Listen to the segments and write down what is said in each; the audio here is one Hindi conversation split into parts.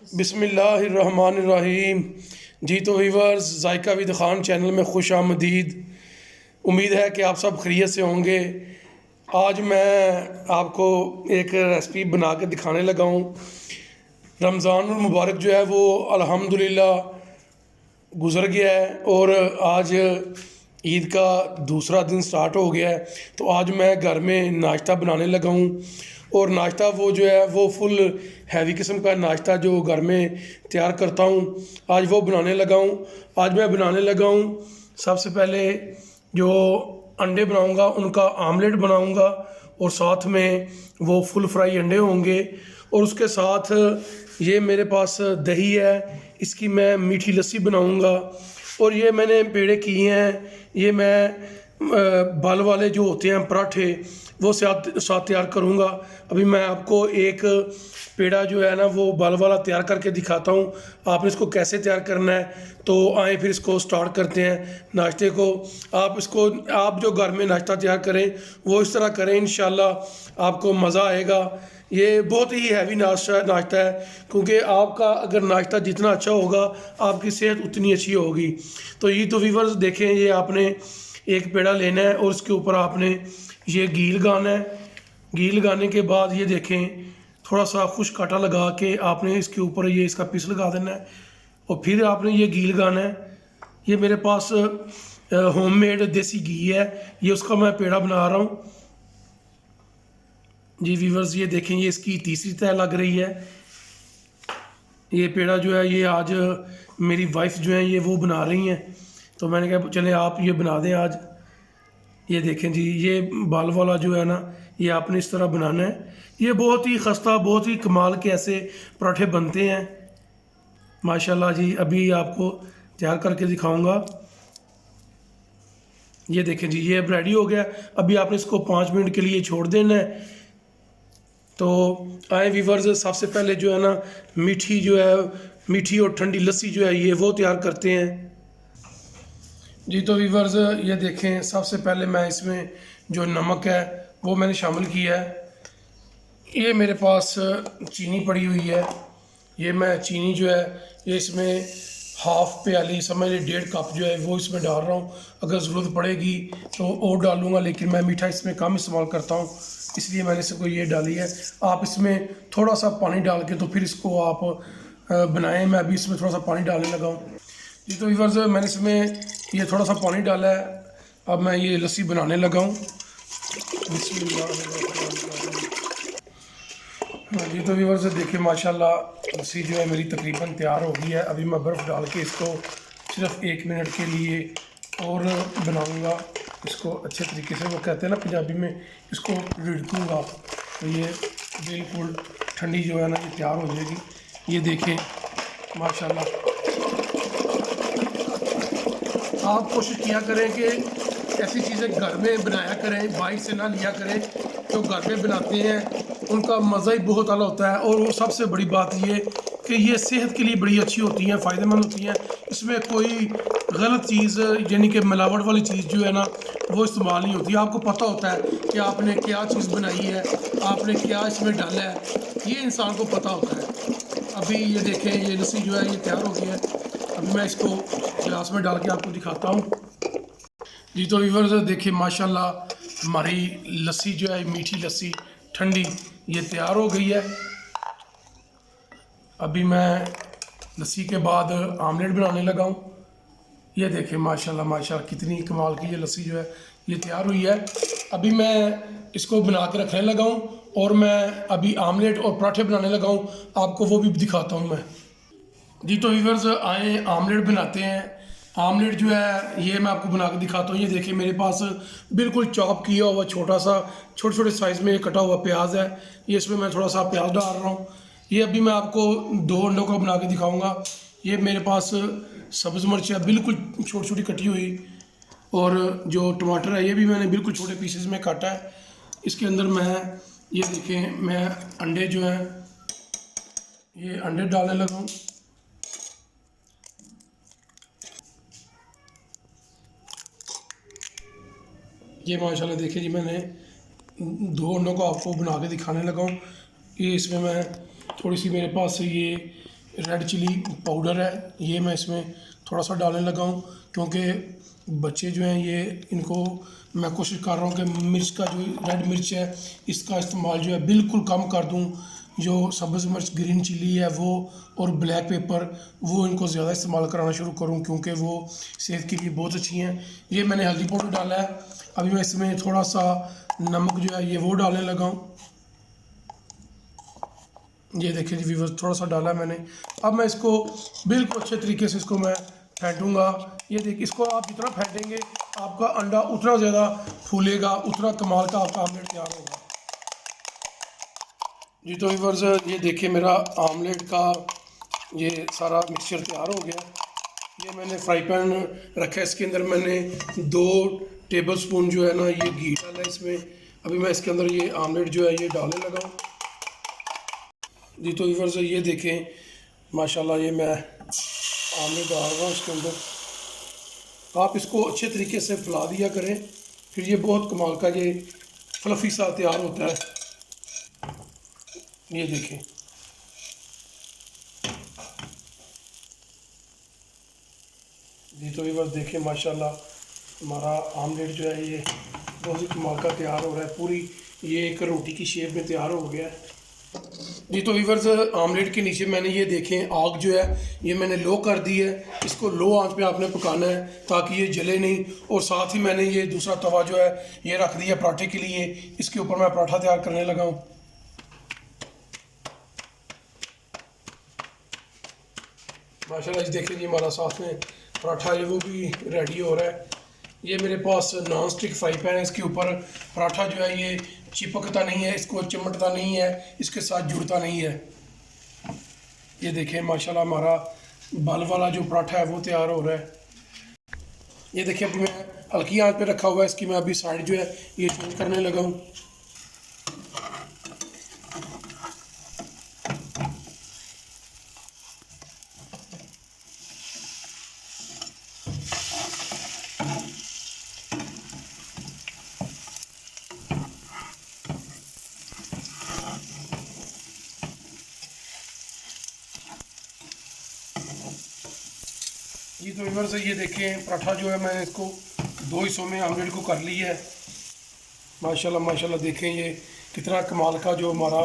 बिस्मिल्लाहिर्रहमानिर्रहीम। जी तो viewers, Zaika with Khan channel में खुश आमदीद। उम्मीद है कि आप सब खैरियत से होंगे। आज मैं आपको एक रेसिपी बना के दिखाने लगा हूँ। रमज़ान मुबारक जो है वो अल्हम्दुलिल्लाह गुज़र गया है और आज ईद का दूसरा दिन स्टार्ट हो गया है। तो आज मैं घर में नाश्ता बनाने लगा हूँ और नाश्ता वो जो है वो फुल हैवी किस्म का नाश्ता जो घर में तैयार करता हूँ, आज वो बनाने लगा हूँ। आज मैं बनाने लगा हूँ सबसे पहले जो अंडे बनाऊँगा उनका आमलेट बनाऊँगा और साथ में वो फुल फ्राई अंडे होंगे और उसके साथ ये मेरे पास दही है, इसकी मैं मीठी लस्सी बनाऊंगा। और ये मैंने पेड़े किए हैं, ये मैं बाल वाले जो होते हैं पराठे वो साथ तैयार करूंगा। अभी मैं आपको एक पेड़ा जो है ना वो बाल वाला तैयार करके दिखाता हूँ, आपने इसको कैसे तैयार करना है। तो आए फिर इसको स्टार्ट करते हैं नाश्ते को। आप जो घर में नाश्ता तैयार करें वो इस तरह करें, इंशाल्लाह आपको मज़ा आएगा। ये बहुत ही हैवी नाश्ता है क्योंकि आपका अगर नाश्ता जितना अच्छा होगा आपकी सेहत उतनी अच्छी होगी। तो ये तो व्यूअर्स देखें, ये आपने एक पेड़ा लेना है और उसके ऊपर आपने ये घी लगाना है। घी लगाने के बाद ये देखें थोड़ा सा खुश्क आटा लगा के आपने इसके ऊपर ये इसका पीस लगा देना है और फिर आपने ये घी लगाना है। ये मेरे पास होममेड देसी घी है, ये उसका मैं पेड़ा बना रहा हूँ। जी व्यूवर्स, ये देखें ये इसकी तीसरी तह लग रही है। ये पेड़ा जो है ये आज मेरी वाइफ जो है ये वो बना रही हैं, तो मैंने कहा चलें आप ये बना दें आज। ये देखें जी, ये बाल वाला जो है ना ये आपने इस तरह बनाना है। ये बहुत ही खस्ता, बहुत ही कमाल के ऐसे पराठे बनते हैं माशाल्लाह जी। अभी आपको तैयार करके दिखाऊंगा। ये देखें जी, ये अब रेडी हो गया। अभी आपने इसको 5 मिनट के लिए छोड़ देना है। तो आए वीवर्स, सबसे पहले जो है ना मीठी और ठंडी लस्सी जो है ये वो तैयार करते हैं। जी तो वीवर्स, ये देखें सबसे पहले मैं इसमें जो नमक है वो मैंने शामिल किया है। ये मेरे पास चीनी पड़ी हुई है, ये मैं चीनी जो है ये इसमें हाफ़ प्याली समझ लीजिए 1.5 कप जो है वो इसमें डाल रहा हूँ। अगर ज़रूरत पड़ेगी तो और डालूँगा, लेकिन मैं मीठा इसमें कम इस्तेमाल करता हूँ इसलिए मैंने इसको ये डाली है। आप इसमें थोड़ा सा पानी डाल के तो फिर इसको आप बनाएं। मैं अभी इसमें थोड़ा सा पानी डालने लगा हूँ। जी तो व्यूअर्स, मैंने इसमें ये थोड़ा सा पानी डाला है। अब मैं ये लस्सी बनाने लगा हूँ। हाँ जी तो व्यूअर्स, देखिए माशाल्लाह लस्सी जो है मेरी तकरीबन तैयार हो गई है। अभी मैं बर्फ़ डाल के इसको सिर्फ 1 मिनट के लिए और बनाऊँगा इसको अच्छे तरीके से। वो कहते हैं ना पंजाबी में, इसको रिड़कूँगा। तो ये बिल्कुल ठंडी जो है ना ये तैयार हो जाएगी। ये देखें माशाल्लाह, आप कोशिश किया करें कि ऐसी चीज़ें घर में बनाया करें, बाहर से ना लिया करें। जो घर में बनाते हैं उनका मज़ा ही बहुत अलग होता है। और वो सबसे बड़ी बात ये कि ये सेहत के लिए बड़ी अच्छी होती हैं, फ़ायदेमंद होती हैं। इसमें कोई गलत चीज़ यानी कि मिलावट वाली चीज़ जो है ना वो इस्तेमाल नहीं होती। आपको पता होता है कि आपने क्या चीज़ बनाई है, आपने क्या इसमें डाला है, ये इंसान को पता होता है। अभी ये देखें ये लस्सी जो है ये तैयार हो गई है। अभी मैं इसको गिलास में डाल के आपको दिखाता हूँ। जी तो व्यूअर्स, देखिए माशाल्लाह हमारी लस्सी जो है मीठी लस्सी ठंडी ये तैयार हो गई है। अभी मैं लस्सी के बाद आमलेट बनाने लगा हूँ। ये देखें माशाल्लाह कितनी कमाल की ये लस्सी जो है ये तैयार हुई है। अभी मैं इसको बना के रखने लगा हूँ और मैं अभी आमलेट और पराठे बनाने लगा हूँ, आपको वो भी दिखाता हूँ मैं। जी तो व्यूअर्स, आए आमलेट बनाते हैं। आमलेट जो है ये मैं आपको बना के दिखाता हूँ। ये देखिए मेरे पास बिल्कुल चॉप किया हुआ छोटे छोटे साइज़ में कटा हुआ प्याज है। ये इसमें मैं थोड़ा सा प्याज डाल रहा हूँ। ये अभी मैं आपको 2 अंडों का बना के दिखाऊंगा। ये मेरे पास सब्ज़ मिर्च है बिल्कुल छोटी छोटी कटी हुई, और जो टमाटर है ये भी मैंने बिल्कुल छोटे पीसेस में काटा है। इसके अंदर मैं ये देखें मैं अंडे जो हैं ये अंडे डालने लगा हूँ। ये माशाल्लाह देखिए जी, मैंने 2 अंडों को आपको बना के दिखाने लगा हूँ। ये इसमें मैं थोड़ी सी मेरे पास ये रेड चिली पाउडर है, ये मैं इसमें थोड़ा सा डालने लगा हूँ, क्योंकि बच्चे जो हैं ये इनको मैं कोशिश कर रहा हूँ कि मिर्च का जो रेड मिर्च है इसका इस्तेमाल जो है बिल्कुल कम कर दूँ। जो सब्ज़ मिर्च ग्रीन चिली है वो और ब्लैक पेपर वो इनको ज़्यादा इस्तेमाल कराना शुरू करूँ, क्योंकि वो सेहत के लिए बहुत अच्छी हैं। ये मैंने हल्दी पाउडर डाला है, अभी मैं इसमें थोड़ा सा नमक जो है ये वो डालने लगा हूँ। ये देखिए जी व्यूअर्स, थोड़ा सा डाला है मैंने। अब मैं इसको बिल्कुल अच्छे तरीके से इसको मैं फेंटूँगा। ये देखिए, इसको आप जितना फेंटेंगे आपका अंडा उतना ज़्यादा फूलेगा, उतना कमाल का आपका आमलेट तैयार होगा जी। तो व्यूअर्स ये देखिए मेरा आमलेट का ये सारा मिक्सचर तैयार हो गया। ये मैंने फ्राई पैन रखा है, इसके अंदर मैंने 2 टेबल स्पून जो है ना ये घी डाला है इसमें। अभी मैं इसके अंदर ये आमलेट जो है ये डालने लगा हूँ जी। तो व्यूअर्स ये देखें माशाल्लाह, ये मैं आमलेट डाल रहा हूँ इसके अंदर। आप इसको अच्छे तरीके से फैला दिया करें, फिर ये बहुत कमाल का ये फ्लफ़ी सा तैयार होता है। ये देखें, जी तो व्यूअर्स देखें माशाल्लाह हमारा आमलेट जो है ये बहुत ही कमाल का तैयार हो रहा है। पूरी ये एक रोटी की शेप में तैयार हो गया है जी। तो व्यूअर्स आमलेट के नीचे मैंने ये देखें आग जो है ये मैंने लो कर दी है। इसको लो आंच पे आपने पकाना है ताकि ये जले नहीं। और साथ ही मैंने ये दूसरा तवा जो है ये रख दिया पराठे के लिए, इसके ऊपर मैं पराठा तैयार करने लगा हूँ। माशाल्लाह इस देखें जी हमारा साथ में पराठा ये वो भी रेडी हो रहा है। ये मेरे पास नॉन स्टिक फ्राई पैन है, इसके ऊपर पराठा जो है ये चिपकता नहीं है, इसको चिमटता नहीं है, इसके साथ जुड़ता नहीं है। ये देखें माशाल्लाह हमारा बाल वाला जो पराठा है वो तैयार हो रहा है। ये देखिए अभी मैं हल्की आंच पे रखा हुआ है, इसकी मैं अभी साइड जो है ये चेंज करने लगा हूँ। ये तो इधर से ये देखें पराठा जो है मैंने इसको 2 हिस्सों में आमलेट को कर लिया है। माशाल्लाह माशाल्लाह देखें ये कितना कमाल का जो हमारा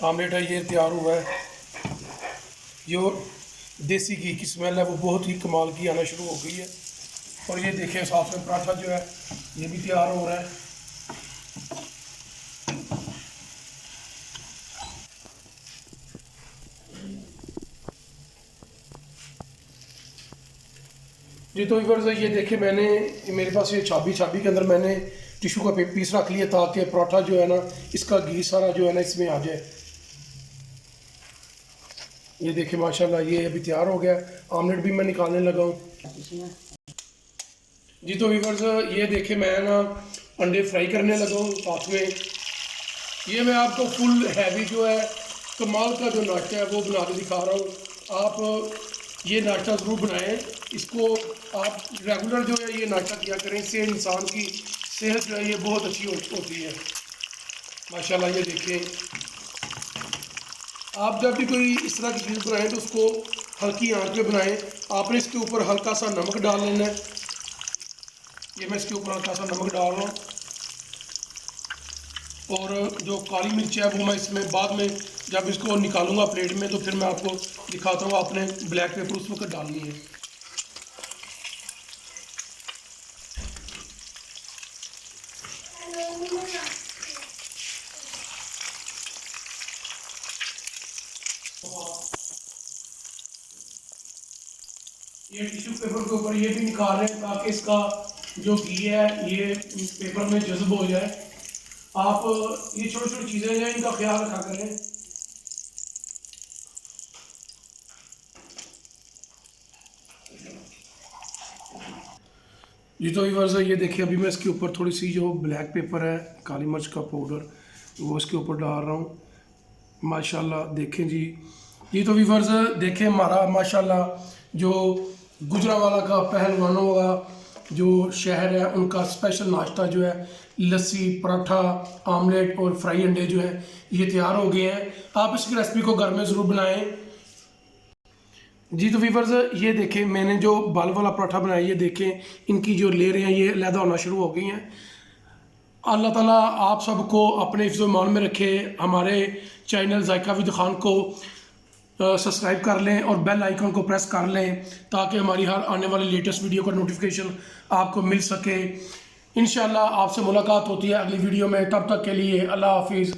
आमलेट है ये तैयार हुआ है। जो देसी घी की स्मेल है वो बहुत ही कमाल की आना शुरू हो गई है। और ये देखें साथ में पराठा जो है ये भी तैयार हो रहा है। जी तो इधर ये देखिए मैंने मेरे पास ये छाबी के अंदर मैंने टिश्यू का पीस रख लिया ताकि पराठा जो है ना इसका घी सारा जो है ना इसमें आ जाए। ये देखिए माशाल्लाह ये अभी तैयार हो गया। आमलेट भी मैं निकालने लगा हूँ जी। तो व्यूअर्स ये देखिए मैं ना अंडे फ्राई करने लगा हूँ साथ में। ये मैं आपको फुल हैवी जो है कमाल का जो नाश्ता है वो बना के दिखा रहा हूँ। आप ये नाश्ता ज़रूर बनाएं, इसको आप रेगुलर जो है ये नाश्ता किया करें, इससे इंसान की सेहत जो है ये बहुत अच्छी होती है माशाल्लाह। ये देखें आप जब भी कोई इस तरह की चीज़ बनाएं तो उसको हल्की आंच पे बनाएं। आपने इसके ऊपर हल्का सा नमक डाल लेना है। ये मैं इसके ऊपर हल्का सा नमक डाल रहा हूँ। और जो काली मिर्च है वो मैं इसमें बाद में जब इसको निकालूंगा प्लेट में तो फिर मैं आपको दिखाता हूँ। आपने ब्लैक पेपर उस वक्त डालनी है। ये टिश्यू पेपर के ऊपर ये भी निकाल रहे हैं ताकि इसका जो घी है ये पेपर में जज्ब हो जाए। आप ये छोटी छोटी चीज़ें हैं इनका ख्याल रखा करें। जी तो व्यूअर्स ये देखिए अभी मैं इसके ऊपर थोड़ी सी जो ब्लैक पेपर है काली मिर्च का पाउडर वो इसके ऊपर डाल रहा हूँ। माशाल्लाह देखें जी। ये तो व्यूअर्स देखें हमारा माशाल्लाह जो गुजरांवाला का पहलवानों का जो शहर है उनका स्पेशल नाश्ता जो है लस्सी पराठा आमलेट और फ्राई अंडे जो है ये तैयार हो गए हैं। आप इसकी रेसिपी को घर में ज़रूर बनाएं। जी तो वीवर्स, ये देखें मैंने जो बाल वाला पराठा बनाया, ये देखें इनकी जो लेयरें हैं ये अलहदा होना शुरू हो गई हैं। अल्लाह ताला आप सबको अपने हिफ्ज़ ईमान में रखे। हमारे चैनल जायका विद खान को सब्सक्राइब कर लें और बेल आइकन को प्रेस कर लें ताकि हमारी हर आने वाली लेटेस्ट वीडियो का नोटिफिकेशन आपको मिल सके। इंशाल्लाह आपसे मुलाकात होती है अगली वीडियो में, तब तक के लिए अल्लाह हाफिज़।